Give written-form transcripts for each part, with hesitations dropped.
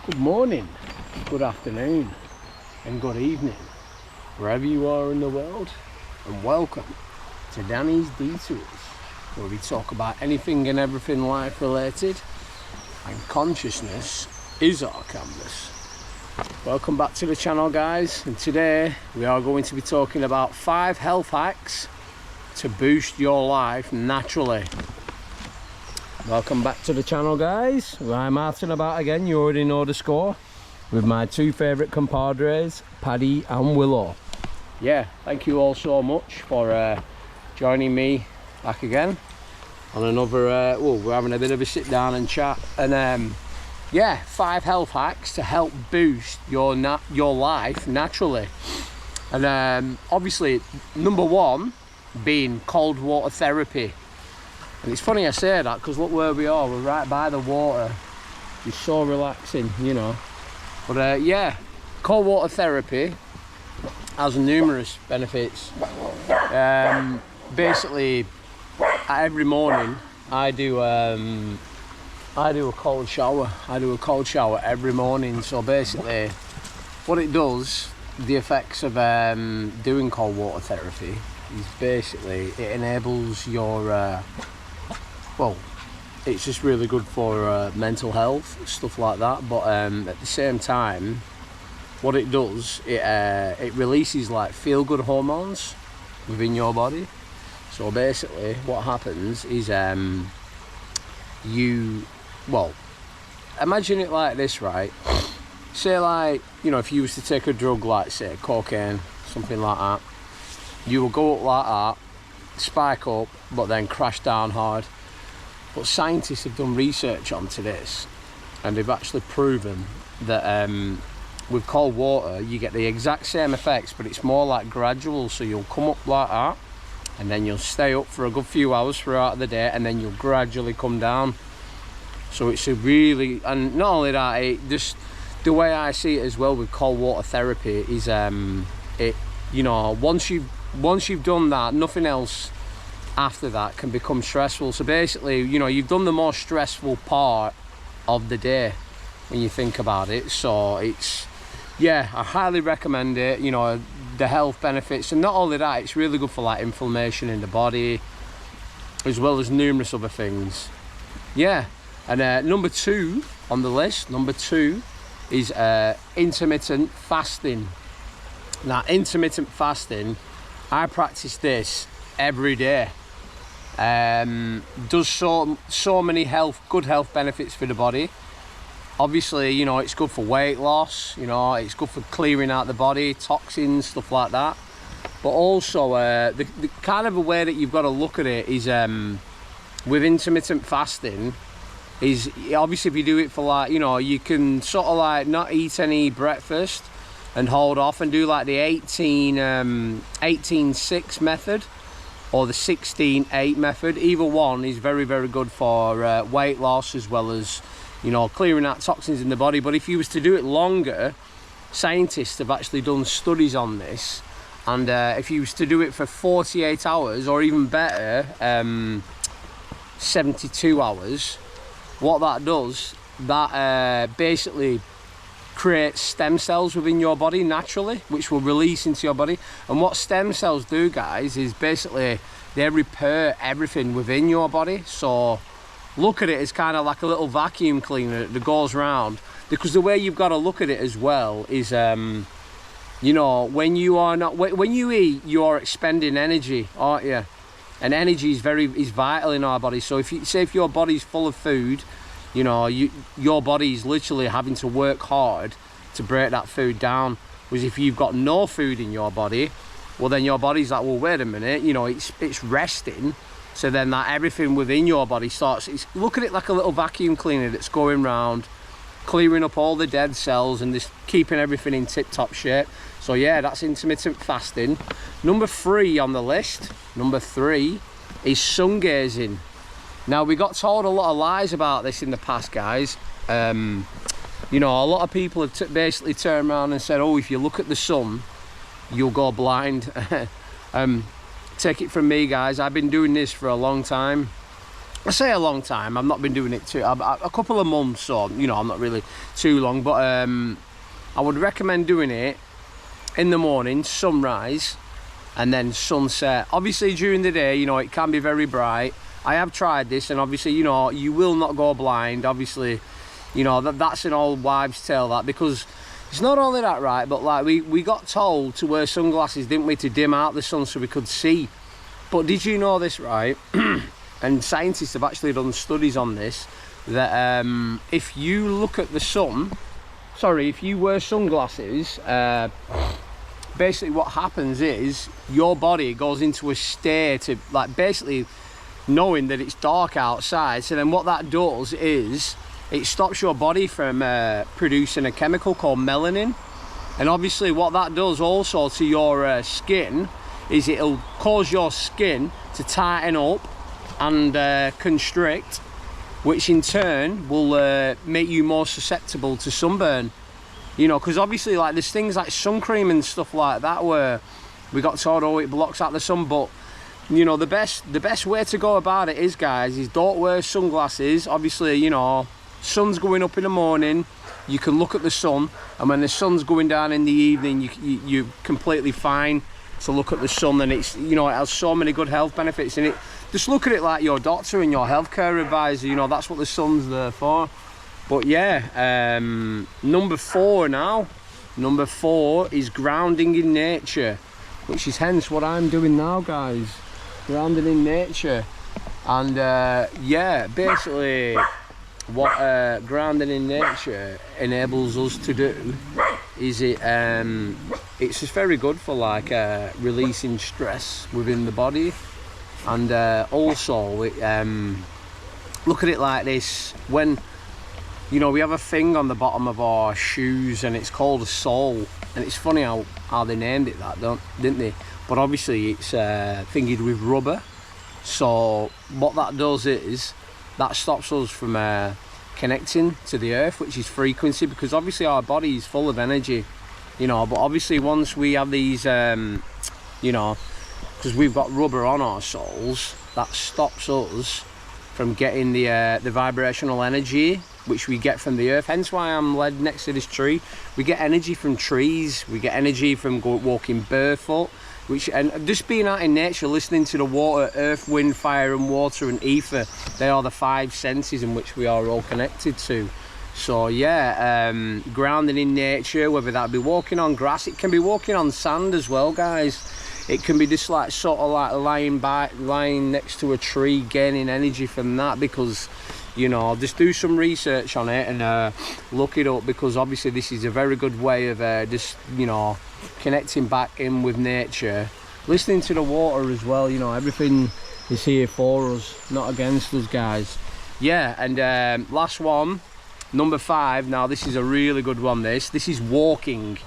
Good morning, good afternoon and good evening, wherever you are in the world, and welcome to Danny's Detours, where we talk about anything and everything life related, and consciousness is our canvas. Welcome back to the channel, guys, and today we are going to be talking about 5 health hacks to boost your life naturally. Welcome back to the channel, guys. I'm Martin about again, you already know the score, with my 2 favourite compadres, Paddy and Willow. Yeah, thank you all so much for joining me back again on another, we're having a bit of a sit down and chat, and yeah, 5 health hacks to help boost your life naturally. And obviously, number 1 being cold water therapy. And it's funny I say that because look where we are, we're right by the water. It's so relaxing, you know. But yeah, cold water therapy has numerous benefits. Basically, every morning I do a cold shower. I do a cold shower every morning. So basically, what it does, the effects of doing cold water therapy is basically it enables your well, it's just really good for mental health, stuff like that. But at the same time, what it does, it releases like feel-good hormones within your body. So basically, what happens is well, imagine it like this, right? Say like, you know, if you was to take a drug like, say, cocaine, something like that, you will go up like that, spike up, but then crash down hard. But scientists have done research onto this, and they've actually proven that with cold water you get the exact same effects, but it's more like gradual. So you'll come up like that, and then you'll stay up for a good few hours throughout the day, and then you'll gradually come down. So it's a really, and not only that, it just, the way I see it as well with cold water therapy is it, you know, once you've done that, nothing else after that can become stressful. So basically, you know, you've done the more stressful part of the day when you think about it. So it's, yeah, I highly recommend it. You know, the health benefits, and not only that, it's really good for like inflammation in the body, as well as numerous other things. Yeah. And number 2 on the list, number 2 is intermittent fasting. Now, intermittent fasting, I practice this every day. Does so many good health benefits for the body. Obviously, you know, it's good for weight loss, you know, it's good for clearing out the body, toxins, stuff like that. But also, the kind of a way that you've got to look at it is with intermittent fasting is, obviously if you do it for like, you know, you can sort of like not eat any breakfast and hold off and do like the 18-6 method or the 16-8 method. Either one is very, very good for weight loss, as well as, you know, clearing out toxins in the body. But if you was to do it longer, scientists have actually done studies on this, and if you was to do it for 48 hours or even better, 72 hours, what that does, that basically creates stem cells within your body naturally, which will release into your body. And what stem cells do, guys, is basically they repair everything within your body. So look at it as kind of like a little vacuum cleaner that goes round, because the way you've got to look at it as well is you know, when you eat, you're expending energy, aren't you? And energy is vital in our body. So if your body's full of food, you know, your body's literally having to work hard to break that food down. Whereas if you've got no food in your body, well then your body's like, well, wait a minute, you know, it's resting. So then that everything within your body starts, look at it like a little vacuum cleaner that's going round, clearing up all the dead cells and just keeping everything in tip-top shape. So yeah, that's intermittent fasting. Number 3 on the list, number 3 is sungazing. Now, we got told a lot of lies about this in the past, guys. You know, a lot of people have basically turned around and said, oh, if you look at the sun, you'll go blind. Take it from me, guys, I've been doing this for a long time. I say a long time. I've not been doing it a couple of months, so you know, I'm not really too long. But I would recommend doing it in the morning, sunrise, and then sunset. Obviously, during the day, you know, it can be very bright. I have tried this, and obviously, you know, you will not go blind. Obviously, you know, that's an old wives' tale, that, because it's not only that, right, but like we got told to wear sunglasses, didn't we, to dim out the sun so we could see. But did you know this, right? And scientists have actually done studies on this, that if you look at the sun, if you wear sunglasses, basically what happens is your body goes into a state of, like, basically knowing that it's dark outside. So then what that does is it stops your body from producing a chemical called melanin. And obviously what that does also to your skin is it'll cause your skin to tighten up and constrict, which in turn will make you more susceptible to sunburn. You know, because obviously, like, there's things like sun cream and stuff like that where we got told, oh, it blocks out the sun. But you know, the best way to go about it is, guys, is don't wear sunglasses. Obviously, you know, sun's going up in the morning, you can look at the sun, and when the sun's going down in the evening, you're completely fine to look at the sun. And it's, you know, it has so many good health benefits in it. Just look at it like your doctor and your healthcare advisor. You know, that's what the sun's there for. But yeah, number 4 now. Number 4 is grounding in nature, which is hence what I'm doing now, guys. Grounding in nature. And yeah, basically what grounding in nature enables us to do is it's just very good for, like, releasing stress within the body. And also it, look at it like this: when, you know, we have a thing on the bottom of our shoes and it's called a sole, and it's funny how they named it that, didn't they? But obviously it's thingied with rubber. So what that does is that stops us from connecting to the earth, which is frequency, because obviously our body is full of energy, you know. But obviously once we have these you know, because we've got rubber on our soles, that stops us from getting the vibrational energy which we get from the earth. Hence why I'm led next to this tree. We get energy from trees, we get energy from walking barefoot, and just being out in nature, listening to the water, earth, wind, fire and water and ether. They are the 5 senses in which we are all connected to. So yeah, grounding in nature, whether that be walking on grass, it can be walking on sand as well, guys. It can be just like sort of like lying next to a tree, gaining energy from that. Because, you know, just do some research on it and look it up, because obviously this is a very good way of just, you know, connecting back in with nature, listening to the water as well. You know, everything is here for us, not against us, guys. Yeah, and last one, number 5. Now this is a really good one. This is walking.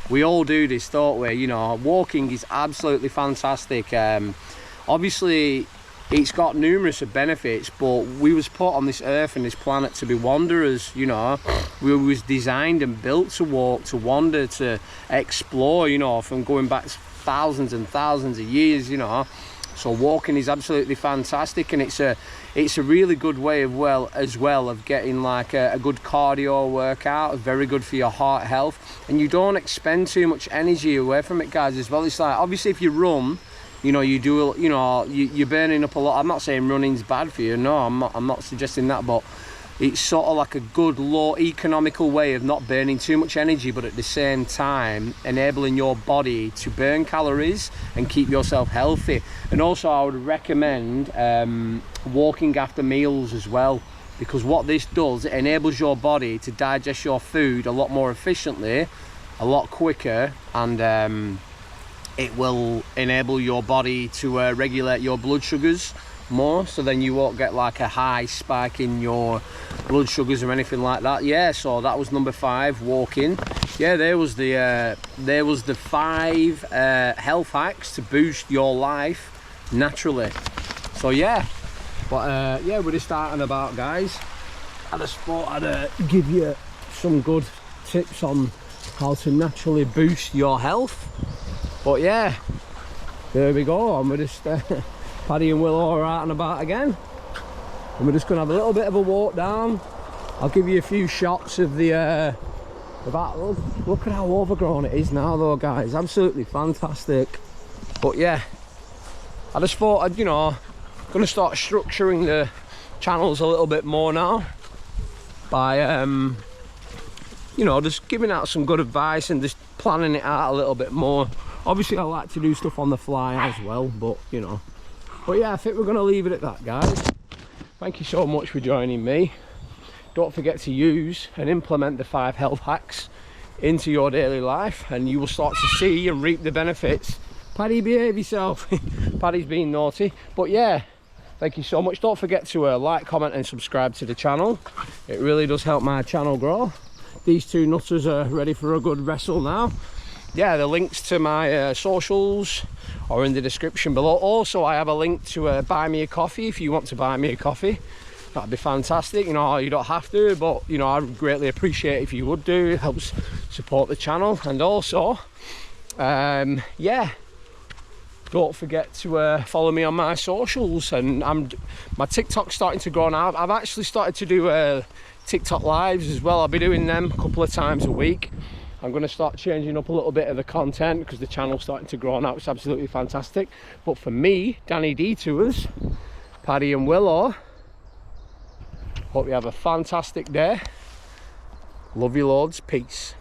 We all do this, don't we? You know, walking is absolutely fantastic. Obviously it's got numerous benefits, but we was put on this earth and this planet to be wanderers. You know, we was designed and built to walk, to wander, to explore, you know, from going back thousands and thousands of years, you know. So walking is absolutely fantastic, and it's a really good way of of getting like a good cardio workout. Very good for your heart health, and you don't expend too much energy away from it, guys, as well. It's like, obviously if you run, you know, you do, you know, you're burning up a lot. I'm not saying running's bad for you, no, I'm not suggesting that, but it's sort of like a good, low, economical way of not burning too much energy, but at the same time enabling your body to burn calories and keep yourself healthy. And also I would recommend walking after meals as well, because what this does, it enables your body to digest your food a lot more efficiently, a lot quicker, and it will enable your body to regulate your blood sugars more, so then you won't get like a high spike in your blood sugars or anything like that. Yeah, so that was number 5, walking. Yeah, there was the 5 health hacks to boost your life naturally. So yeah, but yeah, we're just starting about, guys. I just thought I'd give you some good tips on how to naturally boost your health. But yeah, there we go, and we're just Paddy and Will all out and about again. and we're just gonna have a little bit of a walk down. I'll give you a few shots of the look at how overgrown it is now though, guys. Absolutely fantastic. But yeah, I just thought I'd, you know, gonna start structuring the channels a little bit more now by you know, just giving out some good advice and just planning it out a little bit more. Obviously I like to do stuff on the fly as well, but you know. But yeah, I think we're gonna leave it at that, guys. Thank you so much for joining me. Don't forget to use and implement the 5 health hacks into your daily life, and you will start to see and reap the benefits. Paddy, behave yourself. Paddy's being naughty. But yeah, thank you so much. Don't forget to like, comment and subscribe to the channel. It really does help my channel grow. These two nutters are ready for a good wrestle now. Yeah, the links to my socials are in the description below. Also, I have a link to buy me a coffee if you want to buy me a coffee. That'd be fantastic. You know, you don't have to, but you know, I would greatly appreciate if you would do. It helps support the channel. And also, yeah, don't forget to follow me on my socials. And my TikTok's starting to grow now. I've actually started to do TikTok lives as well. I'll be doing them a couple of times a week. I'm going to start changing up a little bit of the content because the channel's starting to grow now. It's absolutely fantastic. But for me, Danny Detours, Paddy and Willow, hope you have a fantastic day. Love you loads. Peace.